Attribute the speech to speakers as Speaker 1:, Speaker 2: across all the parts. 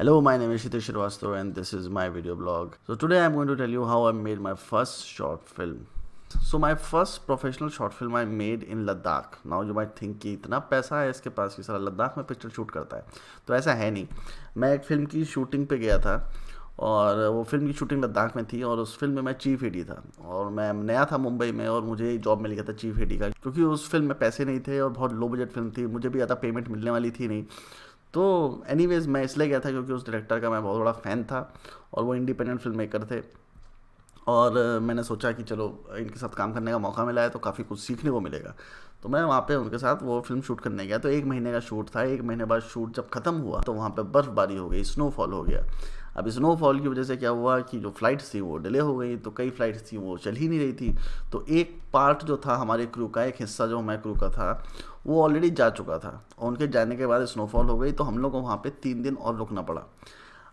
Speaker 1: Hello, my name is Shitiz Srivastava and this is my video blog. So today I'm going to tell you how I made my first short film. So my first professional short film I made in Ladakh. Now you might think कि इतना पैसा है इसके पास कि सारा लद्दाख में picture shoot करता है, तो ऐसा है नहीं। मैं एक फ़िल्म की शूटिंग पे गया था और वो फिल्म की शूटिंग लद्दाख में थी और उस फिल्म में मैं चीफ एडी था और मैं नया था मुंबई में और मुझे जॉब मिल गया था चीफ एडी का, क्योंकि उस फिल्म में पैसे नहीं थे और बहुत लो बजट फिल्म थी, मुझे भी ज़्यादा पेमेंट मिलने वाली थी नहीं। तो एनीवेज़ मैं इसलिए गया था क्योंकि उस डायरेक्टर का मैं बहुत बड़ा फ़ैन था और वो इंडिपेंडेंट फिल्म मेकर थे और मैंने सोचा कि चलो इनके साथ काम करने का मौका मिला है तो काफ़ी कुछ सीखने को मिलेगा। तो मैं वहाँ पे उनके साथ वो फिल्म शूट करने गया। तो 1 महीने का शूट था। 1 महीने बाद शूट जब ख़त्म हुआ तो वहाँ पे बर्फ़बारी हो गई, स्नोफॉल हो गया। अब स्नोफॉल की वजह से क्या हुआ कि जो फ़्लाइट्स थी वो डिले हो गई, तो कई फ़्लाइट्स थी वो चल ही नहीं रही थी। तो एक पार्ट जो था हमारे क्रू का, एक हिस्सा जो हमारे क्रू का था वो ऑलरेडी जा चुका था और उनके जाने के बाद स्नोफॉल हो गई, तो हम लोग को वहाँ पे 3 दिन और रुकना पड़ा।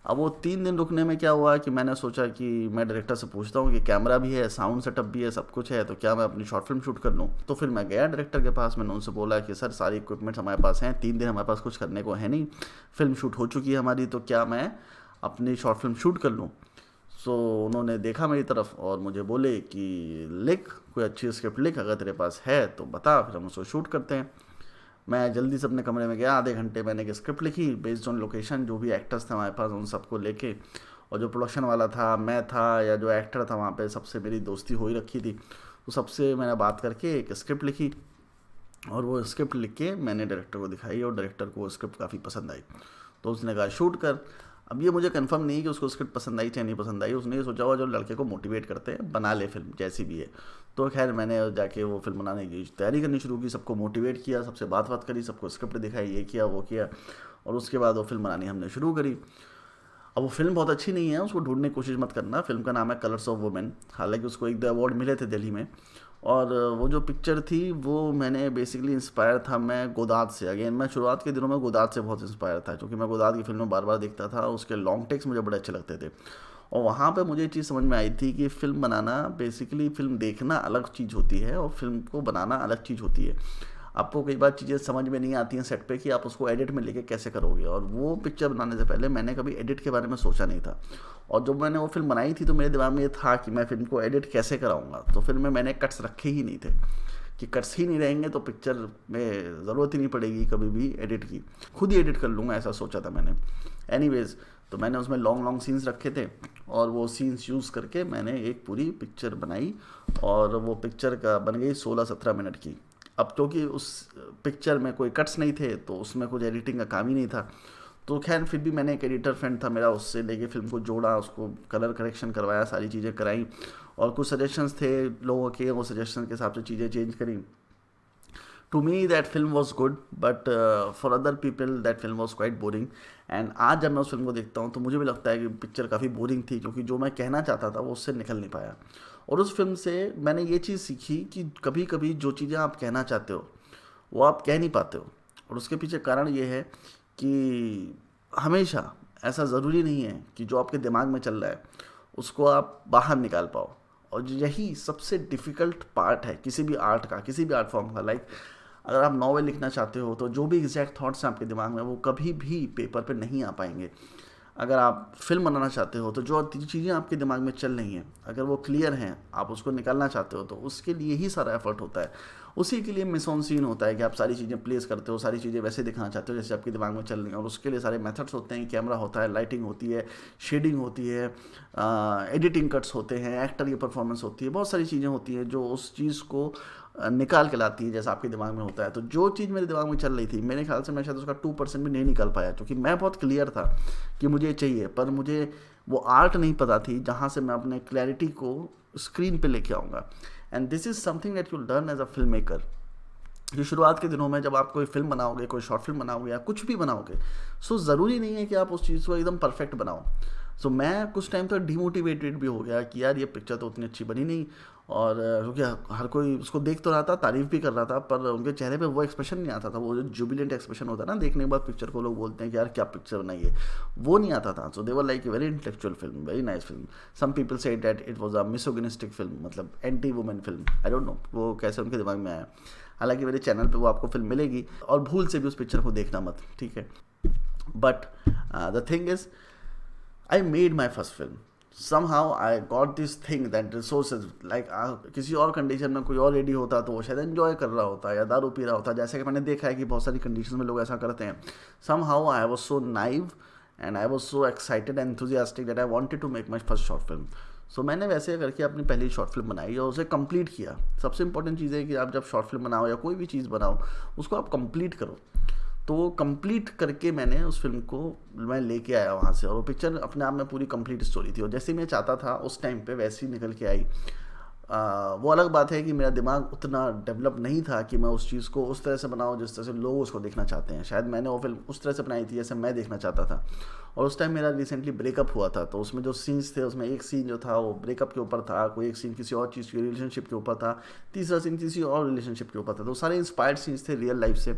Speaker 1: अब वो 3 दिन रुकने में क्या हुआ कि मैंने सोचा कि मैं डायरेक्टर से पूछता हूँ कि कैमरा भी है, साउंड सेटअप भी है, सब कुछ है, तो क्या मैं अपनी शॉर्ट फिल्म शूट कर लूँ। तो फिर मैं गया डायरेक्टर के पास, मैंने उनसे बोला कि सर सारी इक्विपमेंट्स हमारे पास हैं, 3 दिन हमारे पास कुछ करने को है नहीं, फिल्म शूट हो चुकी है हमारी, तो क्या मैं अपनी शॉर्ट फिल्म शूट कर लूँ। सो उन्होंने देखा मेरी तरफ और मुझे बोले कि लिख, कोई अच्छी स्क्रिप्ट लिख, अगर तेरे पास है तो बता, फिर हम उसको शूट करते हैं। मैं जल्दी से अपने कमरे में गया, आधे घंटे मैंने एक स्क्रिप्ट लिखी बेस्ड ऑन लोकेशन, जो भी एक्टर्स थे हमारे पास उन सबको लेके, और जो प्रोडक्शन वाला था, मैं था, या जो एक्टर था वहाँ पे, सबसे मेरी दोस्ती हो ही रखी थी, तो सबसे मैंने बात करके एक स्क्रिप्ट लिखी और वो स्क्रिप्ट लिख के मैंने डायरेक्टर को दिखाई और डायरेक्टर को वो स्क्रिप्ट काफ़ी पसंद आई, तो उसने कहा शूट कर। अब ये मुझे कंफर्म नहीं कि उसको स्क्रिप्ट पसंद आई चाहे नहीं पसंद आई, उसने ये सोचा हुआ जो लड़के को मोटिवेट करते हैं बना ले फिल्म जैसी भी है। तो खैर मैंने जाके वो फिल्म बनाने की तैयारी करनी शुरू की, सबको मोटिवेट किया, सबसे बात करी, सबको स्क्रिप्ट दिखाई, ये किया वो किया, और उसके बाद वो फिल्म बनानी हमने शुरू करी। अब वो फिल्म बहुत अच्छी नहीं है, उसको ढूंढने की कोशिश मत करना। फिल्म का नाम है कलर्स ऑफ वुमेन, हालांकि उसको 1-2 अवार्ड मिले थे दिल्ली में। और वो जो पिक्चर थी वो मैंने बेसिकली इंस्पायर था मैं गोदाद से। अगेन मैं शुरुआत के दिनों में गोदाद से बहुत इंस्पायर था, क्योंकि मैं गोदाद की फिल्में बार बार देखता था, उसके लॉन्ग टेक्स मुझे बड़े अच्छे लगते थे। और वहाँ पे मुझे ये चीज़ समझ में आई थी कि फ़िल्म बनाना, बेसिकली फ़िल्म देखना अलग चीज़ होती है और फिल्म को बनाना अलग चीज़ होती है। आपको कई बार चीज़ें समझ में नहीं आती हैं सेट पे कि आप उसको एडिट में लेके कैसे करोगे, और वो पिक्चर बनाने से पहले मैंने कभी एडिट के बारे में सोचा नहीं था। और जब मैंने वो फिल्म बनाई थी तो मेरे दिमाग में ये था कि मैं फिल्म को एडिट कैसे कराऊंगा, तो फिल्म में मैंने कट्स रखे ही नहीं थे कि कट्स ही नहीं रहेंगे तो पिक्चर में ज़रूरत ही नहीं पड़ेगी कभी भी एडिट की, खुद ही एडिट कर लूँगा, ऐसा सोचा था मैंने। एनीवेज़, तो मैंने उसमें लॉन्ग सीन्स रखे थे और वो सीन्स यूज़ करके मैंने एक पूरी पिक्चर बनाई और वो पिक्चर का बन गई 16-17 मिनट की। अब क्योंकि उस पिक्चर में कोई कट्स नहीं थे तो उसमें कुछ एडिटिंग का काम ही नहीं था, तो खैर फिर भी मैंने एक एडिटर फ्रेंड था मेरा, उससे लेके फिल्म को जोड़ा, उसको कलर करेक्शन करवाया, सारी चीज़ें कराई और कुछ सजेशंस थे लोगों के, वो सजेशन के हिसाब से चीज़ें चेंज करी। To me that film was good, but for other people that film was quite boring. And आज जब मैं उस फिल्म को देखता हूँ तो मुझे भी लगता है कि पिक्चर काफ़ी बोरिंग थी, क्योंकि जो मैं कहना चाहता था वो उससे निकल नहीं पाया। और उस फिल्म से मैंने ये चीज़ सीखी कि कभी कभी जो चीज़ें आप कहना चाहते हो वो आप कह नहीं पाते हो, और उसके पीछे कारण ये है कि हमेशा ऐसा ज़रूरी नहीं है कि जो आपके दिमाग में चल रहा है उसको आप बाहर निकाल पाओ। और यही सबसे डिफ़िकल्ट पार्ट है किसी भी आर्ट का, किसी भी आर्ट फॉर्म का। लाइक अगर आप नॉवेल लिखना चाहते हो तो जो भी एग्जैक्ट थॉट्स हैं आपके दिमाग में वो कभी भी पेपर पे नहीं आ पाएंगे। अगर आप फिल्म बनाना चाहते हो तो जो चीज़ें आपके दिमाग में चल रही हैं अगर वो क्लियर हैं, आप उसको निकालना चाहते हो, तो उसके लिए ही सारा एफर्ट होता है। उसी के लिए मिस ऑन सीन होता है कि आप सारी चीज़ें प्लेस करते हो, सारी चीज़ें वैसे दिखाना चाहते हो जैसे आपके दिमाग में चल रही हैं, और उसके लिए सारे मेथड्स होते हैं। कैमरा होता है, लाइटिंग होती है, शेडिंग होती है, एडिटिंग कट्स होते हैं, एक्टर की परफॉर्मेंस होती है, बहुत सारी चीज़ें होती हैं जो उस चीज़ को निकाल के लाती है जैसा आपके दिमाग में होता है। तो जो चीज़ मेरे दिमाग में चल रही थी मेरे ख्याल से मैं शायद उसका 2% भी नहीं निकाल पाया, क्योंकि मैं बहुत क्लियर था कि मुझे चाहिए, पर मुझे वो आर्ट नहीं पता थी जहाँ से मैं अपने क्लैरिटी को स्क्रीन पे लेके आऊँगा। And this is something that you learn as a film maker. जो शुरुआत के दिनों में जब आप कोई फिल्म बनाओगे, कोई शॉर्ट फिल्म बनाओगे या कुछ भी बनाओगे, सो ज़रूरी नहीं है कि आप उस चीज़ को एकदम परफेक्ट बनाओ। सो मैं कुछ टाइम तक डिमोटिवेटेड भी हो गया कि यार ये पिक्चर तो उतनी अच्छी बनी नहीं, और क्योंकि हर कोई उसको देख तो रहा था, तारीफ़ भी कर रहा था, पर उनके चेहरे पे वो एक्सप्रेशन नहीं आता था, वो जो जुबिलेंट एक्सप्रेशन होता है ना देखने के बाद पिक्चर को, लोग बोलते हैं कि यार क्या पिक्चर बनाई है, वो नहीं आता था। So they were like a very intellectual film, very nice film. Some people said that it was a misogynistic film, मतलब anti women film. I don't know वो कैसे उनके दिमाग में आया। हालांकि मेरे चैनल पे वो आपको फिल्म मिलेगी, और भूल से भी उस पिक्चर को देखना मत, ठीक है। But the thing is, I made my first film. Somehow I got this thing that resources like किसी और कंडीशन में कोई और रेडी होता तो वो शायद एंजॉय कर रहा होता या दारू पी रहा होता, जैसे कि मैंने देखा है कि बहुत सारी कंडीशन में लोग ऐसा करते हैं. Somehow I was so naive and I was so excited and enthusiastic that I wanted to make my first short film. So मैंने वैसे करके अपनी पहली शॉर्ट फिल्म बनाई और उसे कंप्लीट किया. सबसे इंपॉर्टेंट चीज़ है कि आप जब शॉर्ट फिल्म बनाओ या कोई भी चीज़ बनाओ उसको आप कंप्लीट करो. तो वो कंप्लीट करके मैंने उस फिल्म को मैं लेके आया वहाँ से, और वो पिक्चर अपने आप में पूरी कंप्लीट स्टोरी थी और जैसे मैं चाहता था उस टाइम पे वैसी निकल के आई. वो अलग बात है कि मेरा दिमाग उतना डेवलप नहीं था कि मैं उस चीज़ को उस तरह से बनाऊँ जिस तरह से लोग उसको देखना चाहते हैं. शायद मैंने वो फिल्म उस तरह से बनाई थी जैसे मैं देखना चाहता था. और उस टाइम मेरा रिसेंटली ब्रेकअप हुआ था, तो उसमें जो सीन्स थे उसमें एक सीन जो था वो ब्रेकअप के ऊपर था, कोई एक सीन किसी और चीज़ की रिलेशनशिप के ऊपर था, तीसरा सीन किसी और रिलेशनशिप के ऊपर था. तो सारे इंस्पायर्ड सीन्स थे रियल लाइफ से.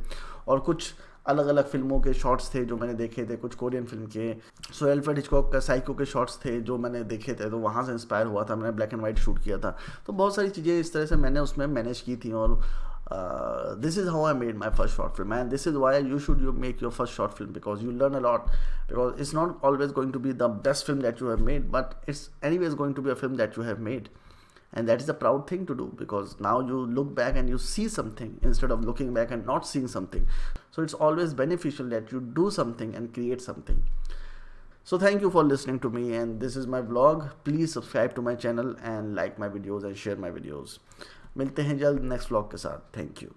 Speaker 1: और कुछ अलग अलग फिल्मों के शॉट्स थे जो मैंने देखे थे, कुछ कोरियन फिल्म के, सो अल्फ्रेड हिचकॉक का साइको के शॉट्स थे जो मैंने देखे थे, तो वहाँ से इंस्पायर हुआ था. मैंने ब्लैक एंड वाइट शूट किया था. तो बहुत सारी चीज़ें इस तरह से मैंने उसमें मैनेज की थी. और this is how I made my first short film, and this is why you make your first short film, because you learn a lot. Because it's not always going to be the best film that you have made, but it's anyways going to be a film that you have made. And that is a proud thing to do, because now you look back and you see something instead of looking back and not seeing something. So it's always beneficial that you do something and create something. So thank you for listening to me, and this is my vlog. Please subscribe to my channel and like my videos and share my videos. मिलते हैं जल्द next vlog के साथ. Thank you.